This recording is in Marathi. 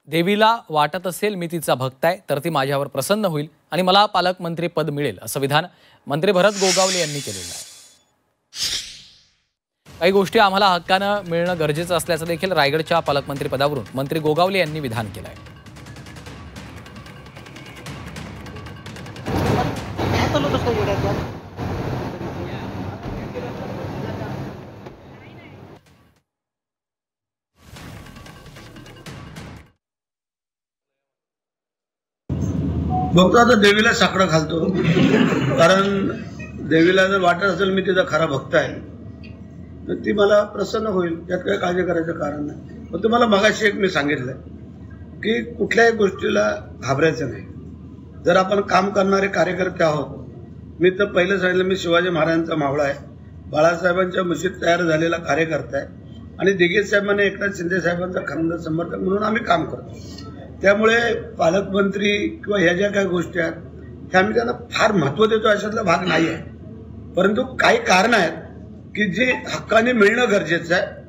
देवीला वाटत असेल मी तिचा भक्त आहे तर ती माझ्यावर प्रसन्न होईल आणि मला पालकमंत्री पद मिळेल असं विधान मंत्री भरत गोगावले यांनी केलेलं आहे। काही गोष्टी आम्हाला हक्कानं मिळणं गरजेचं असल्याचं देखील रायगडच्या पालकमंत्री पदावरून मंत्री गोगावले यांनी विधान केलं आहे। बघतो आता देवीला साकडं घालतो, कारण देवीला जर वाटत असेल मी तिचा खरा भक्त आहे तर ती मला प्रसन्न होईल, त्यात काही काळजी करायचं कारण नाही। पण तुम्हाला मगाशी एक मी सांगितलं की कुठल्याही गोष्टीला घाबरायचं नाही। जर आपण काम करणारे कार्यकर्ते आहोत, मी तर पहिलं सांगितलं मी शिवाजी महाराजांचा मावळा आहे, बाळासाहेबांच्या मुशीत तयार झालेला कार्यकर्ता आहे आणि दिघे साहेबांनी एकनाथ शिंदे साहेबांचा खंड समर्थक म्हणून आम्ही काम करतो। त्यामुळे पालकमंत्री किंवा ह्या ज्या काही गोष्टी आहेत त्या आम्ही त्यांना फार महत्त्व देतो अशातला भाग नाही आहे, परंतु काही कारण आहेत की जे हक्काने मिळणं गरजेचं आहे